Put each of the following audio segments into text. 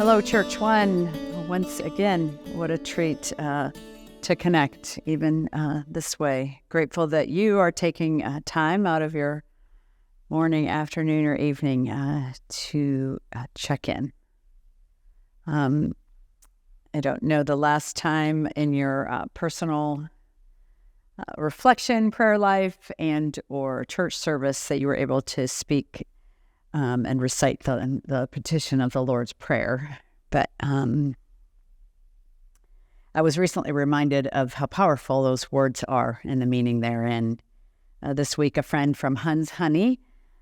Hello, ChurchOne. Once again, what a treat to connect even this way. Grateful that you are taking time out of your morning, afternoon, or evening to check in. I don't know the last time in your personal reflection, prayer life, and or church service that you were able to speak and recite the petition of the Lord's Prayer. But I was recently reminded of how powerful those words are and the meaning therein. This week, a friend from Huns Honey,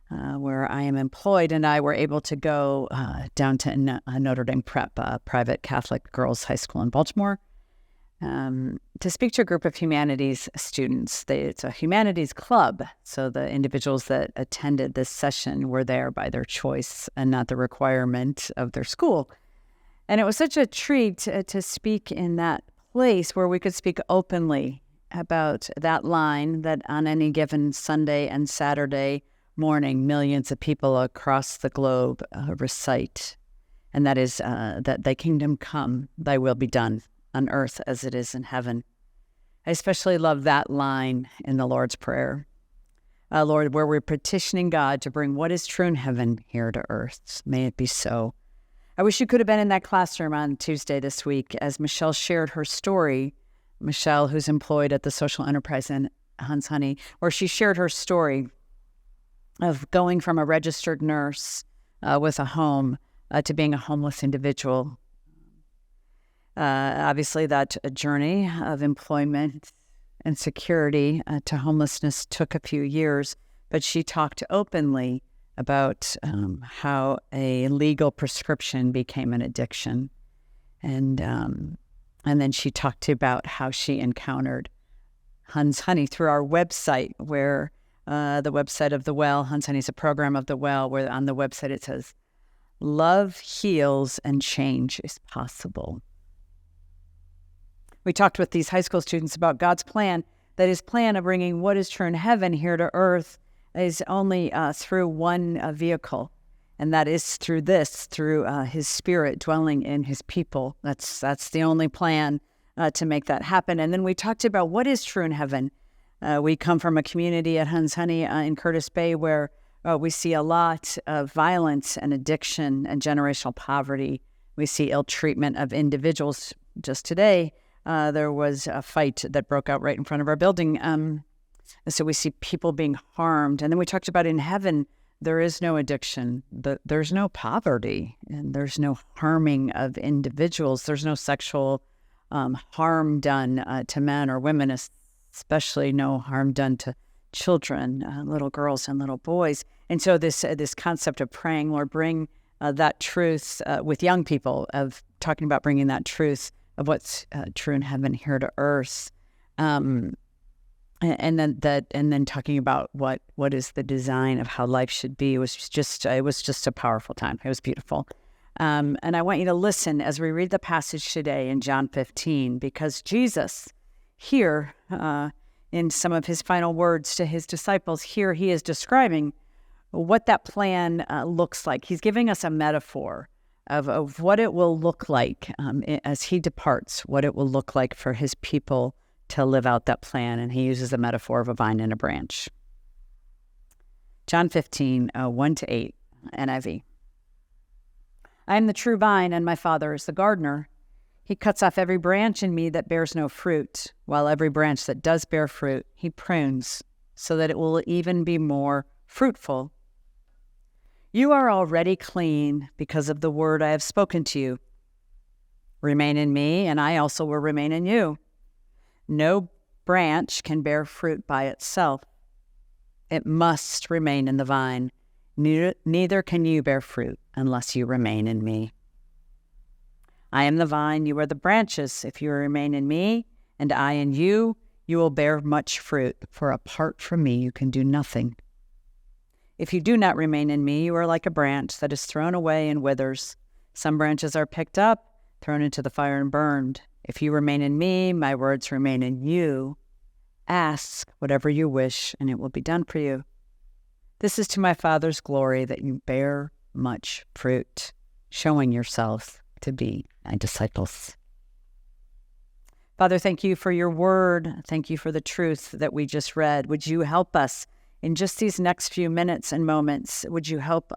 where I am employed, and I were able to go down to Notre Dame Prep, a private Catholic girls' high school in Baltimore, to speak to a group of humanities students. It's a humanities club, so the individuals that attended this session were there by their choice and not the requirement of their school. And it was such a treat to speak in that place where we could speak openly about that line that on any given Sunday and Saturday morning, millions of people across the globe recite. And that is that thy kingdom come, thy will be done on earth as it is in heaven. I especially love that line in the Lord's Prayer. Lord, where we're petitioning God to bring what is true in heaven here to earth. May it be so. I wish you could have been in that classroom on Tuesday this week as Michelle shared her story. Michelle, who's employed at the social enterprise in Huns Honey, where she shared her story of going from a registered nurse with a home to being a homeless individual. Obviously, that journey of employment and security to homelessness took a few years, but she talked openly about how a legal prescription became an addiction. And then she talked about how she encountered Huns Honey through our website, where the website of The Well, Huns Honey is a program of The Well, where on the website it says, love heals and change is possible. We talked with these high school students about God's plan, that his plan of bringing what is true in heaven here to earth is only through one vehicle, and that is through his Spirit dwelling in his people. That's the only plan to make that happen. And then we talked about what is true in heaven. We come from a community at Huns Honey in Curtis Bay where we see a lot of violence and addiction and generational poverty. We see ill treatment of individuals. Just today, there was a fight that broke out right in front of our building. So we see people being harmed. And then we talked about in heaven, there is no addiction, there's no poverty, and there's no harming of individuals. There's no sexual harm done to men or women, especially no harm done to children, little girls and little boys. And so this concept of praying, Lord, bring that truth with young people, of talking about bringing that truth of what's true in heaven here to earth, and then talking about what is the design of how life should be was just a powerful time. It was beautiful, and I want you to listen as we read the passage today in John 15, because Jesus here in some of his final words to his disciples, here he is describing what that plan looks like. He's giving us a metaphor of what it will look like as he departs, what it will look like for his people to live out that plan. And he uses the metaphor of a vine and a branch. John 15, 1-8, NIV. I am the true vine, and my Father is the gardener. He cuts off every branch in me that bears no fruit, while every branch that does bear fruit, he prunes, so that it will even be more fruitful. You are already clean because of the word I have spoken to you. Remain in me, and I also will remain in you. No branch can bear fruit by itself. It must remain in the vine. Neither can you bear fruit unless you remain in me. I am the vine, you are the branches. If you remain in me, and I in you, you will bear much fruit, for apart from me you can do nothing. If you do not remain in me, you are like a branch that is thrown away and withers. Some branches are picked up, thrown into the fire and burned. If you remain in me, my words remain in you. Ask whatever you wish, and it will be done for you. This is to my Father's glory, that you bear much fruit, showing yourself to be my disciples. Father, thank you for your word. Thank you for the truth that we just read. Would you help us in just these next few minutes and moments? Would you help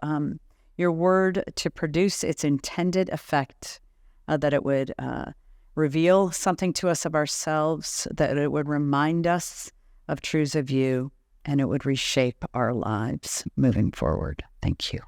your word to produce its intended effect, that it would reveal something to us of ourselves, that it would remind us of truths of you, and it would reshape our lives moving forward. Thank you.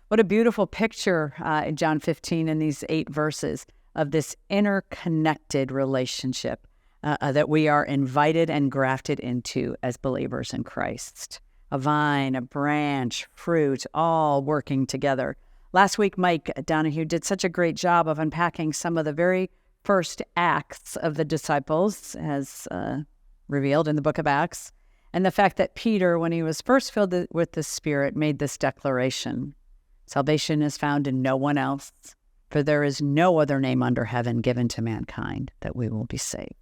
What a beautiful picture in John 15 in these 8 verses of this interconnected relationship that we are invited and grafted into as believers in Christ. A vine, a branch, fruit, all working together. Last week, Mike Donahue did such a great job of unpacking some of the very first acts of the disciples, as revealed in the book of Acts, and the fact that Peter, when he was first filled with the Spirit, made this declaration: salvation is found in no one else, for there is no other name under heaven given to mankind that we will be saved.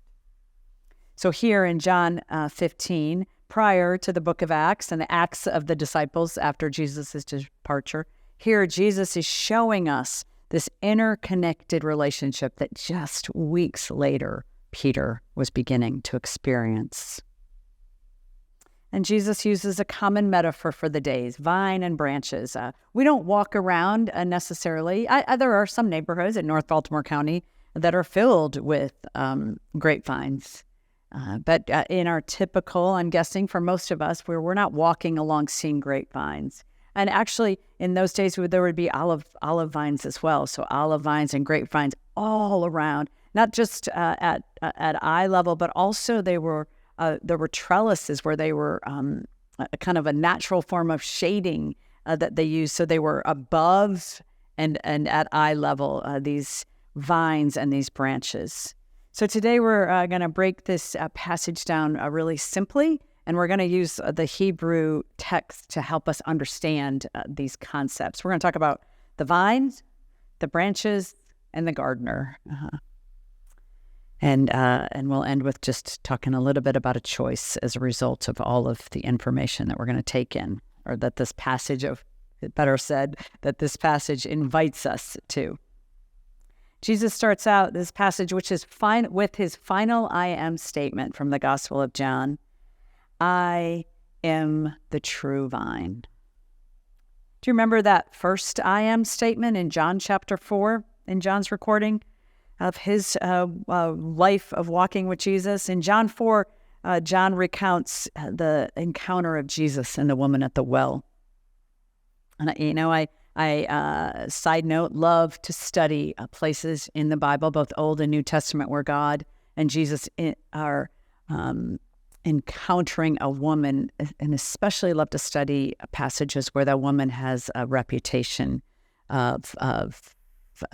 So here in John 15, prior to the book of Acts and the Acts of the disciples after Jesus' departure, here Jesus is showing us this interconnected relationship that just weeks later Peter was beginning to experience. And Jesus uses a common metaphor for the days, vine and branches. We don't walk around necessarily. There are some neighborhoods in North Baltimore County that are filled with grapevines. But in our typical, I'm guessing for most of us, we're not walking along seeing grapevines. And actually, in those days, there would be olive vines as well. So olive vines and grapevines all around, not just at eye level, but also there were trellises where they were a kind of a natural form of shading that they used. So they were above and at eye level, these vines and these branches. So today we're going to break this passage down really simply, and we're going to use the Hebrew text to help us understand these concepts. We're going to talk about the vines, the branches, and the gardener. And we'll end with just talking a little bit about a choice as a result of all of the information that we're going to take in, or that this passage that this passage invites us to. Jesus starts out this passage, which is with his final I am statement from the Gospel of John. I am the true vine. Do you remember that first I am statement in John chapter 4, in John's recording of his life of walking with Jesus? In John 4, John recounts the encounter of Jesus and the woman at the well. And, I side note, love to study places in the Bible, both Old and New Testament, where God and Jesus are encountering a woman, and especially love to study passages where that woman has a reputation of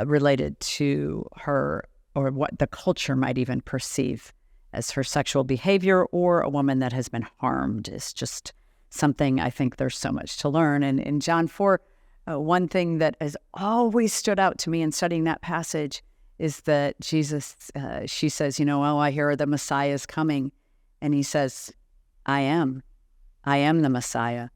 related to her, or what the culture might even perceive as her sexual behavior, or a woman that has been harmed. Is just something I think there's so much to learn. And in John 4, one thing that has always stood out to me in studying that passage is that Jesus, she says, I hear the Messiah is coming. And he says, I am the Messiah.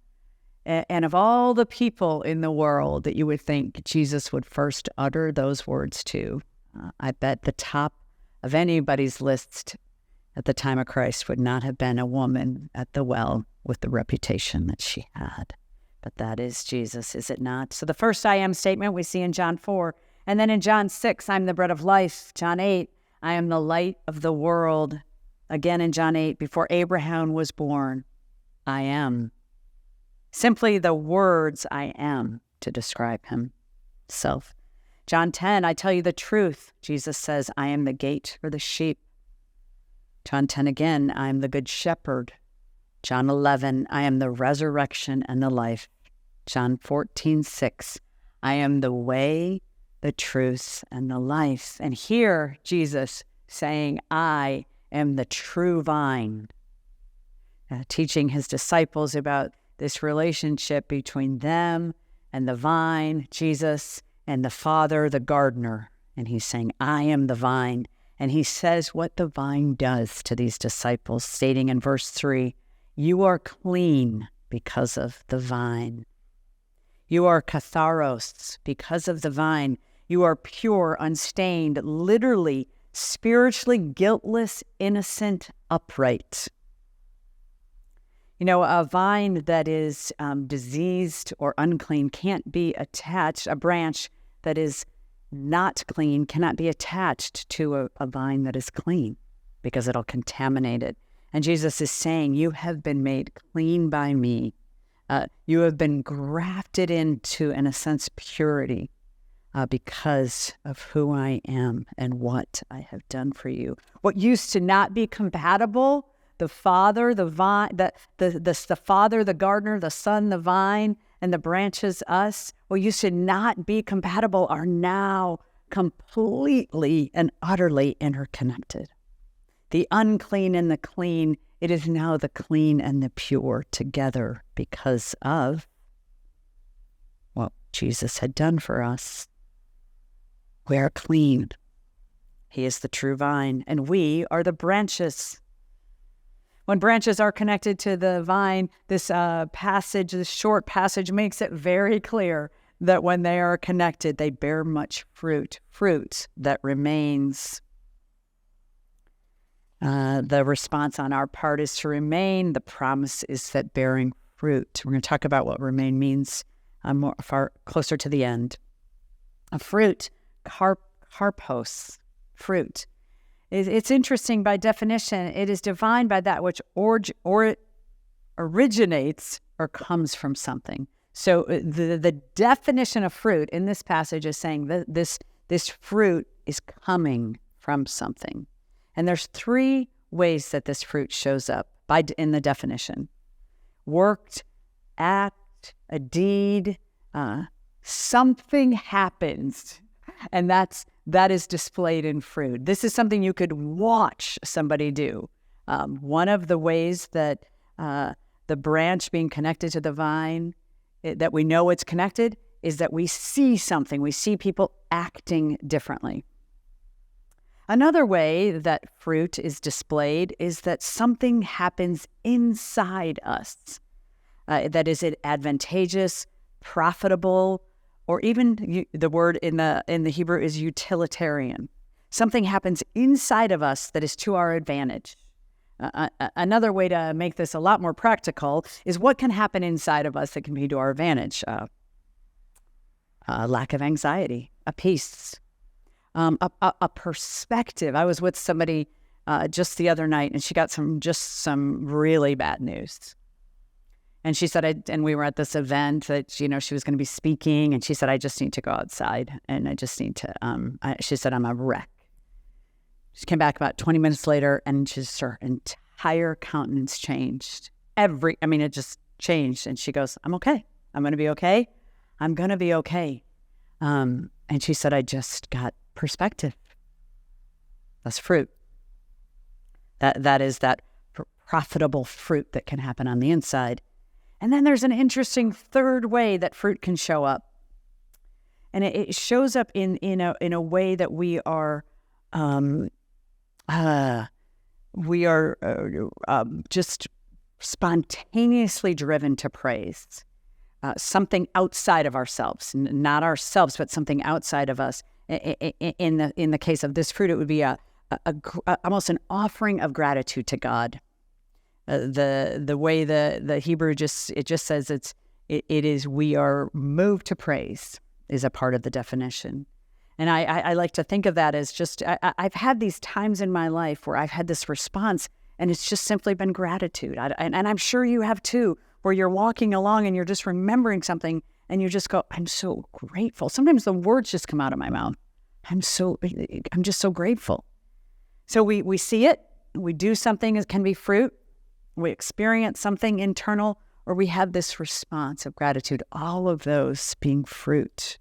And of all the people in the world that you would think Jesus would first utter those words to, I bet the top of anybody's list at the time of Christ would not have been a woman at the well with the reputation that she had. But that is Jesus, is it not? So the first I am statement we see in John 4. And then in John 6, I'm the bread of life. John 8, I am the light of the world. Again in John 8, before Abraham was born, I am. Simply the words I am to describe himself. John 10, I tell you the truth. Jesus says, I am the gate for the sheep. John 10 again, I am the good shepherd. John 11, I am the resurrection and the life. John 14:6, I am the way, the truth, and the life. And here, Jesus saying, I am the true vine, teaching his disciples about this relationship between them and the vine, Jesus, and the Father, the gardener. And he's saying, I am the vine. And he says what the vine does to these disciples, stating in verse 3, you are clean because of the vine. You are katharos because of the vine. You are pure, unstained, literally, spiritually guiltless, innocent, upright. You know, a vine that is diseased or unclean can't be attached. A branch that is not clean cannot be attached to a vine that is clean because it'll contaminate it. And Jesus is saying, you have been made clean by me. You have been grafted into, in a sense, purity because of who I am and what I have done for you. What used to not be compatible, the Father, the vine, the Father, the gardener, the Son, the vine, and the branches, us, what used to not be compatible are now completely and utterly interconnected. The unclean and the clean, it is now the clean and the pure together because of what Jesus had done for us. We are clean. He is the true vine, and we are the branches. When branches are connected to the vine, this short passage makes it very clear that when they are connected, they bear much fruit that remains. The response on our part is to remain. The promise is that bearing fruit. We're going to talk about what remain means far closer to the end. A fruit, karpos, fruit. It's interesting by definition. It is defined by that which originates or comes from something. So the definition of fruit in this passage is saying that this fruit is coming from something. And there's three ways that this fruit shows up in the definition. Worked, act, a deed, something happens. And that is displayed in fruit. This is something you could watch somebody do. One of the ways that the branch being connected to the vine, that we know it's connected, is that we see something. We see people acting differently. Another way that fruit is displayed is that something happens inside us. That is it advantageous, profitable, or even the word in the Hebrew is utilitarian. Something happens inside of us that is to our advantage. Another way to make this a lot more practical is what can happen inside of us that can be to our advantage. A lack of anxiety, a peace, a perspective. I was with somebody just the other night, and she got some really bad news. And she said, and we were at this event that, she was going to be speaking, and she said, I just need to go outside, and I just need to, she said, I'm a wreck. She came back about 20 minutes later, and her entire countenance changed. It just changed. And she goes, I'm okay. I'm going to be okay. I'm going to be okay. And she said, I just got perspective. That's fruit. That is that profitable fruit that can happen on the inside. And then there's an interesting third way that fruit can show up. And it shows up in a way that we are just spontaneously driven to praise. Something outside of ourselves, not ourselves, but something outside of us. In the case of this fruit, it would be almost an offering of gratitude to God. The way the Hebrew just says it is we are moved to praise is a part of the definition. And I like to think of that as just, I've had these times in my life where I've had this response, and it's just simply been gratitude. And I'm sure you have too, where you're walking along and you're just remembering something and you just go, I'm so grateful. Sometimes the words just come out of my mouth. I'm just so grateful. So we see it, we do something that can be fruit, we experience something internal, or we have this response of gratitude, all of those being fruit.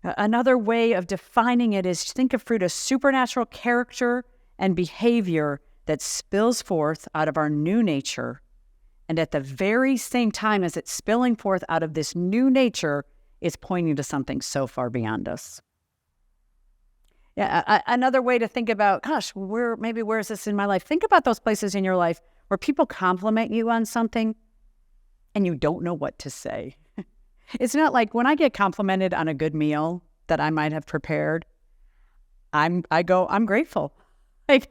Another way of defining it is to think of fruit as supernatural character and behavior that spills forth out of our new nature. And at the very same time as it's spilling forth out of this new nature, it's pointing to something so far beyond us. Yeah, another way to think about, where is this in my life? Think about those places in your life where people compliment you on something and you don't know what to say. It's not like when I get complimented on a good meal that I might have prepared, I'm grateful. Like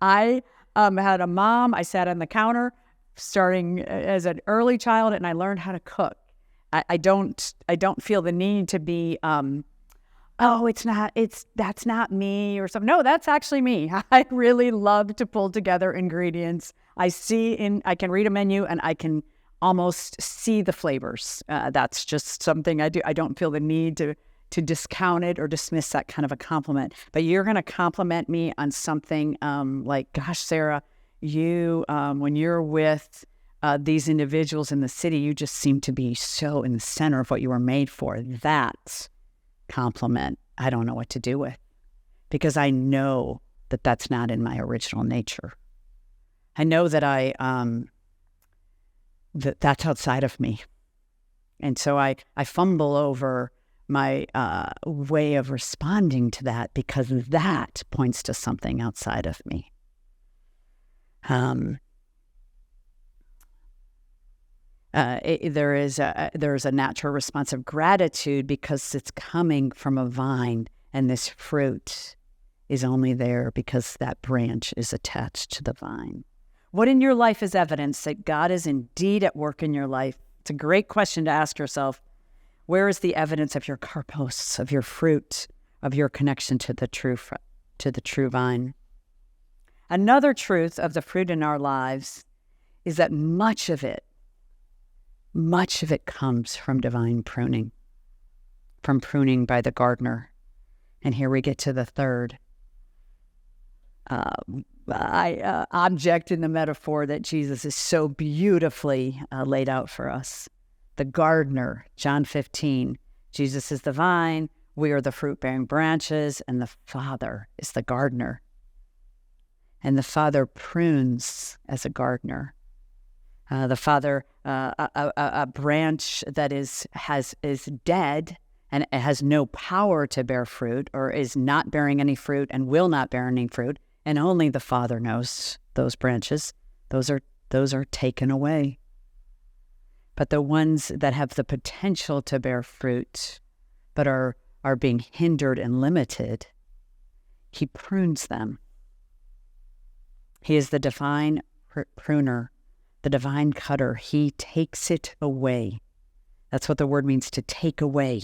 I had a mom. I sat on the counter starting as an early child, and I learned how to cook. I don't feel the need to be, that's not me or something. No, that's actually me. I really love to pull together ingredients. I can read a menu and I can almost see the flavors. That's just something I do. I don't feel the need to discount it or dismiss that kind of a compliment. But you're going to compliment me on something like, gosh, Sarah, you, when you're with these individuals in the city, you just seem to be so in the center of what you were made for. That compliment, I don't know what to do with, because I know that that's not in my original nature. I know that that's outside of me. And so I fumble over my way of responding to that, because that points to something outside of me. There is a natural response of gratitude because it's coming from a vine, and this fruit is only there because that branch is attached to the vine. What in your life is evidence that God is indeed at work in your life? It's a great question to ask yourself. Where is the evidence of your karpos, of your fruit, of your connection to the true vine? Another truth of the fruit in our lives is that much of it comes from divine pruning, from pruning by the gardener. And here we get to the third object in the metaphor that Jesus is so beautifully laid out for us. The gardener, John 15. Jesus is the vine, we are the fruit-bearing branches, and the Father is the gardener. And the Father prunes as a gardener. The Father, a branch that is dead and has no power to bear fruit, or is not bearing any fruit and will not bear any fruit, and only the Father knows those branches. Those are taken away. But the ones that have the potential to bear fruit, but are being hindered and limited, he prunes them. He is the divine pruner, the divine cutter. He takes it away. That's what the word means, to take away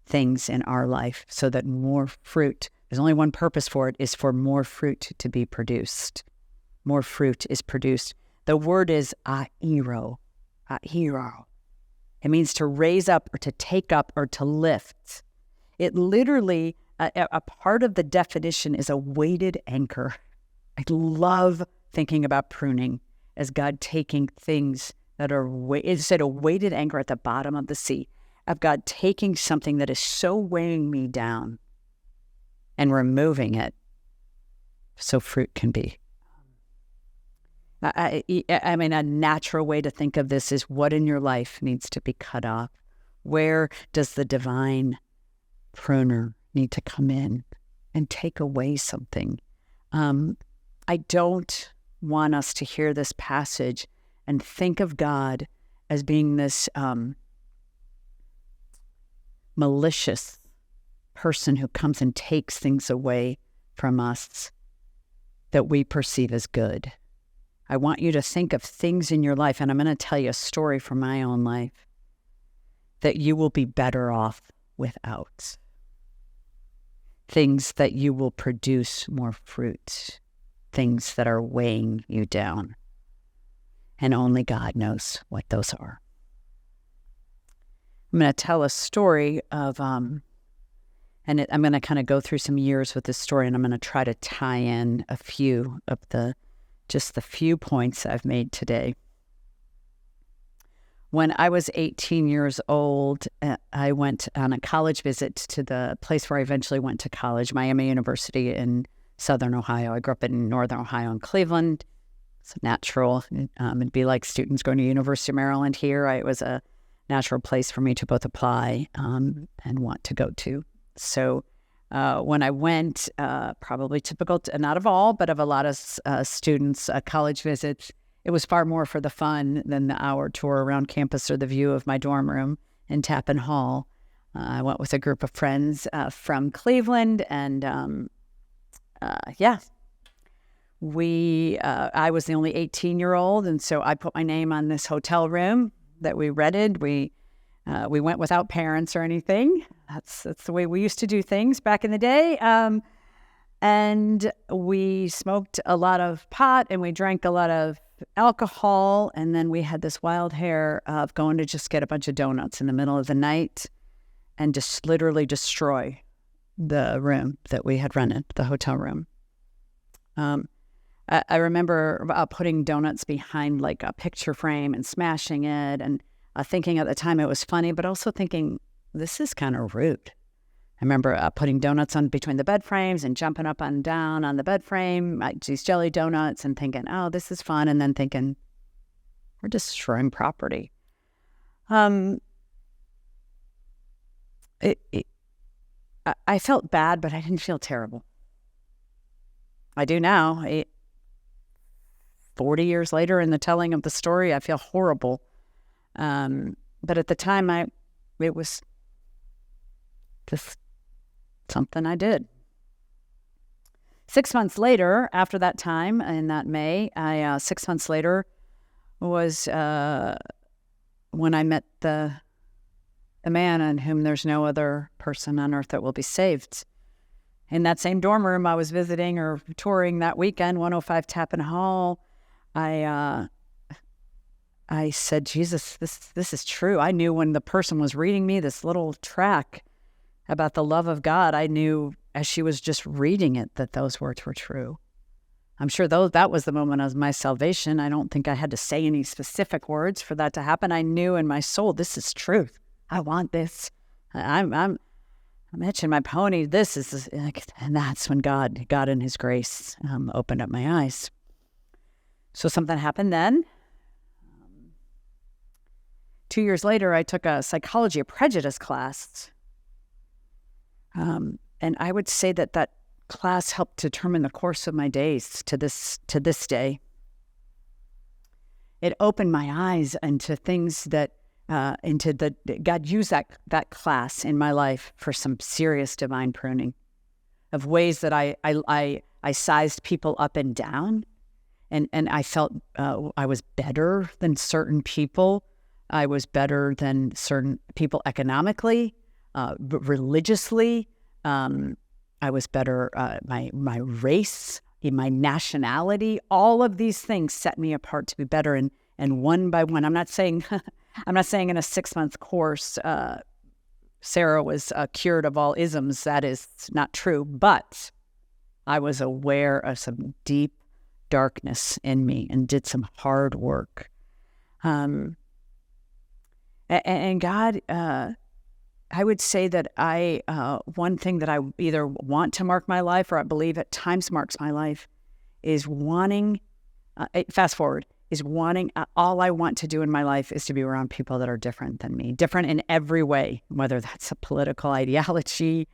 things in our life so that more fruit, there's only one purpose for it, is for more fruit to be produced. More fruit is produced. The word is airo. It means to raise up or to take up or to lift. It literally, a part of the definition is a weighted anchor. I love thinking about pruning as God taking things that are, it said a weighted anchor at the bottom of the sea, of God taking something that is so weighing me down and removing it so fruit can be. I mean, a natural way to think of this is, what in your life needs to be cut off? Where does the divine pruner need to come in and take away something? I don't want us to hear this passage and think of God as being this malicious person who comes and takes things away from us that we perceive as good. I want you to think of things in your life, and I'm going to tell you a story from my own life, that you will be better off without. Things that you will produce more fruit. Things that are weighing you down. And only God knows what those are. I'm going to tell a story of, I'm going to kind of go through some years with this story, and I'm going to try to tie in a few of the few points I've made today. When I was 18 years old, I went on a college visit to the place where I eventually went to college, Miami University in Southern Ohio. I grew up in Northern Ohio in Cleveland. It's natural. It'd be like students going to University of Maryland here. It was a natural place for me to both apply and want to go to. So when I went, probably typical, not of all, but of a lot of students, college visits, it was far more for the fun than the hour tour around campus or the view of my dorm room. in Tappan Hall. I went with a group of friends from Cleveland, and I was the only 18-year-old, and so I put my name on this hotel room that we rented. We went without parents or anything. That's the way we used to do things back in the day. And we smoked a lot of pot, and we drank a lot of alcohol, and then we had this wild hair of going to just get a bunch of donuts in the middle of the night and just literally destroy the room that we had rented, the hotel room. I remember putting donuts behind like a picture frame and smashing it, and thinking at the time it was funny, but also thinking, this is kind of rude. I remember putting donuts on between the bed frames and jumping up and down on the bed frame, these jelly donuts, and thinking, oh, this is fun. And then thinking, we're destroying property. I felt bad, but I didn't feel terrible. I do now. 40 years later in the telling of the story, I feel horrible. But at the time, it was just something I did. 6 months later, after that time, in that May, 6 months later was when I met the man on whom there's no other person on earth that will be saved. In that same dorm room I was visiting or touring that weekend, 105 Tappan Hall, I said, Jesus, this is true. I knew when the person was reading me this little track about the love of God, I knew as she was just reading it that those words were true. I'm sure that was the moment of my salvation. I don't think I had to say any specific words for that to happen. I knew in my soul, this is truth. I want this. I'm itching my pony. This is, and that's when God in His grace opened up my eyes. So something happened then. 2 years later, I took a psychology of prejudice class. And I would say that class helped determine the course of my days to this day. It opened my eyes into things that, God used that class in my life for some serious divine pruning of ways that I sized people up and down. And I felt I was better than certain people. I was better than certain people economically, religiously. I was better, my race, my nationality, all of these things set me apart to be better. And one by one, I'm not saying in a 6-month course, Sarah was cured of all isms. That is not true. But I was aware of some deep darkness in me and did some hard work. And God, I would say that one thing that I either want to mark my life or I believe at times marks my life is wanting, fast forward, is wanting, all I want to do in my life is to be around people that are different than me, different in every way, whether that's a political ideology,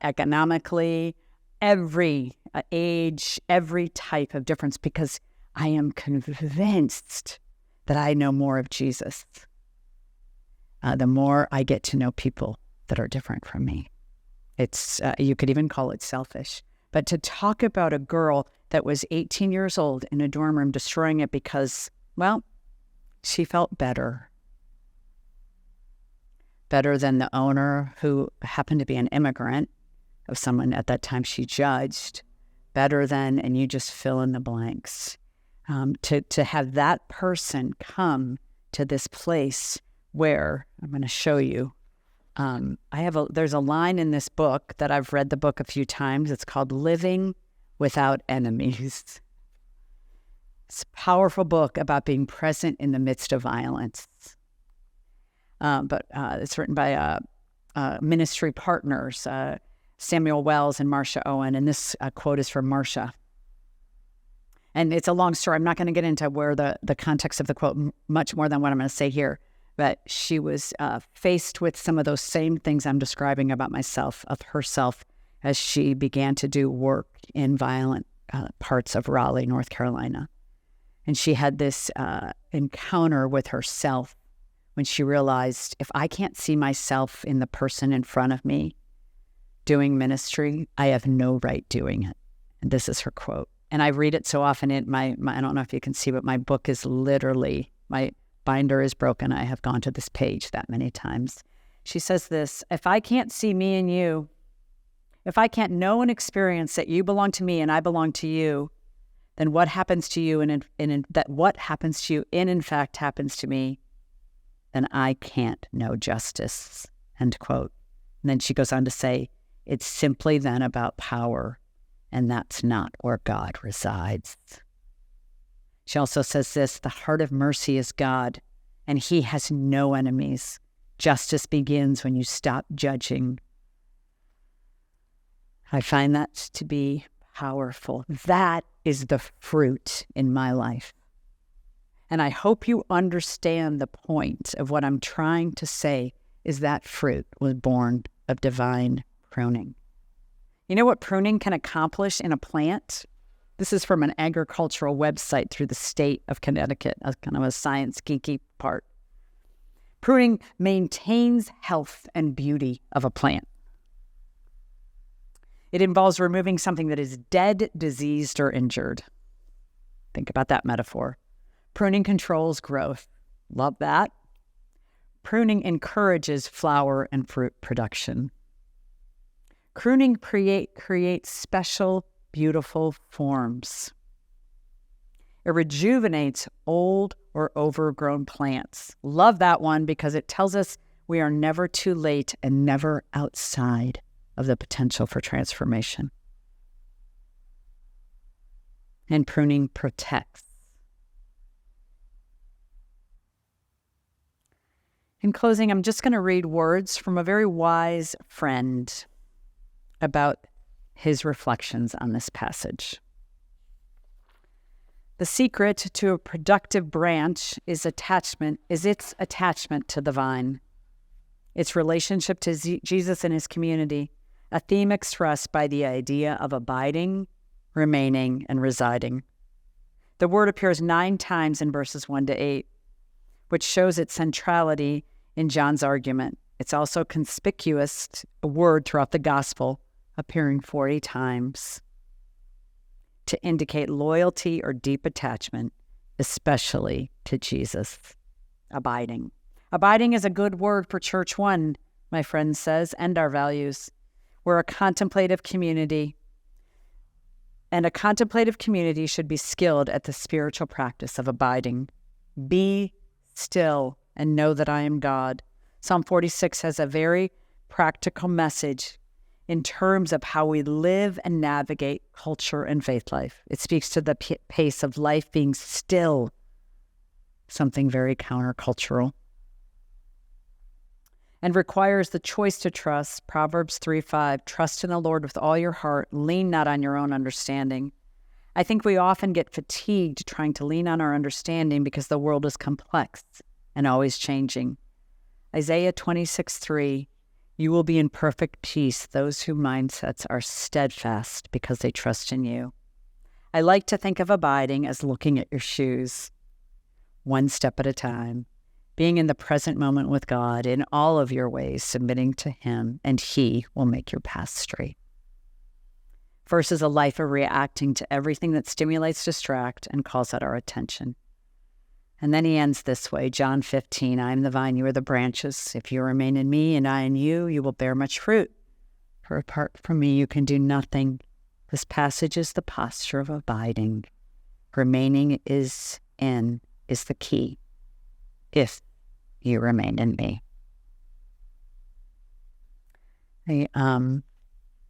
economically, every age, every type of difference, because I am convinced that I know more of Jesus. The more I get to know people that are different from me. It's, you could even call it selfish. But to talk about a girl that was 18 years old in a dorm room destroying it because, well, she felt better. Better than the owner who happened to be an immigrant of someone at that time she judged. Better than, and you just fill in the blanks. To have that person come to this place where, I'm going to show you, there's a line in this book that I've read the book a few times. It's called Living Without Enemies. It's a powerful book about being present in the midst of violence. But it's written by ministry partners, Samuel Wells and Marcia Owen. And this quote is from Marcia. And it's a long story. I'm not going to get into where the context of the quote much more than what I'm going to say here. But she was faced with some of those same things I'm describing about myself, of herself, as she began to do work in violent parts of Raleigh, North Carolina. And she had this encounter with herself when she realized, if I can't see myself in the person in front of me doing ministry, I have no right doing it. And this is her quote. And I read it so often in my I don't know if you can see, but my book is literally, my binder is broken. I have gone to this page that many times. She says this: if I can't see me and you, if I can't know and experience that you belong to me and I belong to you, then what happens to you and that what happens to you in fact happens to me, then I can't know justice, end quote. And then she goes on to say, it's simply then about power, and that's not where God resides. She also says this: the heart of mercy is God, and he has no enemies. Justice begins when you stop judging. I find that to be powerful. That is the fruit in my life. And I hope you understand the point of what I'm trying to say is that fruit was born of divine pruning. You know what pruning can accomplish in a plant? This is from an agricultural website through the state of Connecticut, as kind of a science geeky part. Pruning maintains health and beauty of a plant. It involves removing something that is dead, diseased, or injured. Think about that metaphor. Pruning controls growth. Love that. Pruning encourages flower and fruit production. Pruning creates special, beautiful forms. It rejuvenates old or overgrown plants. Love that one because it tells us we are never too late and never outside of the potential for transformation. And pruning protects. In closing, I'm just going to read words from a very wise friend about his reflections on this passage. The secret to a productive branch is its attachment to the vine, its relationship to Jesus and his community, a theme expressed by the idea of abiding, remaining, and residing. The word appears 9 times in verses 1-8, which shows its centrality in John's argument. It's also conspicuous, a word throughout the gospel, appearing 40 times to indicate loyalty or deep attachment, especially to Jesus. Abiding. Abiding is a good word for ChurchOne, my friend says, and our values. We're a contemplative community, and a contemplative community should be skilled at the spiritual practice of abiding. Be still and know that I am God. Psalm 46 has a very practical message in terms of how we live and navigate culture and faith life. It speaks to the pace of life being still, something very countercultural, and requires the choice to trust. Proverbs 3:5, trust in the Lord with all your heart, lean not on your own understanding. I think we often get fatigued trying to lean on our understanding because the world is complex and always changing. Isaiah 26:3, you will be in perfect peace, those whose mindsets are steadfast because they trust in you. I like to think of abiding as looking at your shoes, one step at a time, being in the present moment with God in all of your ways, submitting to him, and he will make your path straight. Versus a life of reacting to everything that stimulates, distracts, and calls out our attention. And then he ends this way, John 15, I am the vine, you are the branches. If you remain in me and I in you, you will bear much fruit. For apart from me, you can do nothing. This passage is the posture of abiding. Remaining is the key. If you remain in me.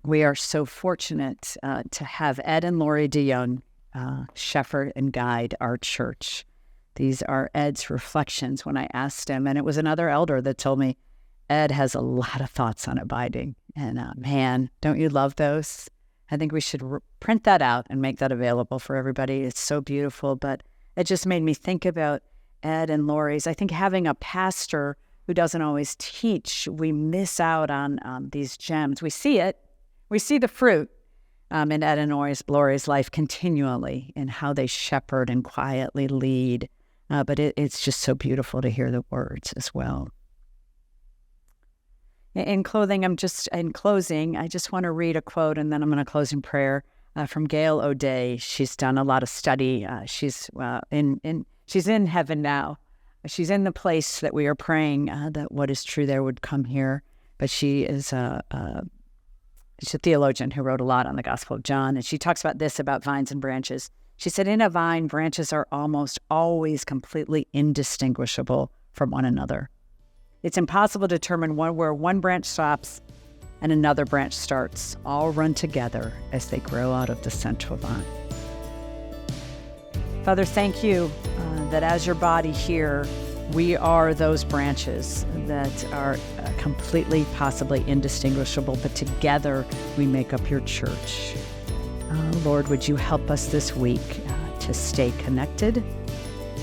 We are so fortunate to have Ed and Lori DeYoung shepherd and guide our church. These are Ed's reflections when I asked him, and it was another elder that told me, Ed has a lot of thoughts on abiding. And man, don't you love those? I think we should print that out and make that available for everybody. It's so beautiful, but it just made me think about Ed and Lori's. I think having a pastor who doesn't always teach, we miss out on these gems. We see it. We see the fruit in Ed and Lori's life continually in how they shepherd and quietly lead But it's just so beautiful to hear the words as well. In closing, I just want to read a quote, and then I'm going to close in prayer from Gail O'Day. She's done a lot of study. She's in heaven now. She's in the place that we are praying that what is true there would come here. But she is she's a theologian who wrote a lot on the Gospel of John, and she talks about this about vines and branches. She said, in a vine, branches are almost always completely indistinguishable from one another. It's impossible to determine where one branch stops and another branch starts. All run together as they grow out of the central vine. Father, thank you that as your body here, we are those branches that are completely, possibly indistinguishable, but together we make up your church. Lord, would you help us this week to stay connected,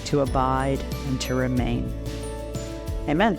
to abide, and to remain. Amen.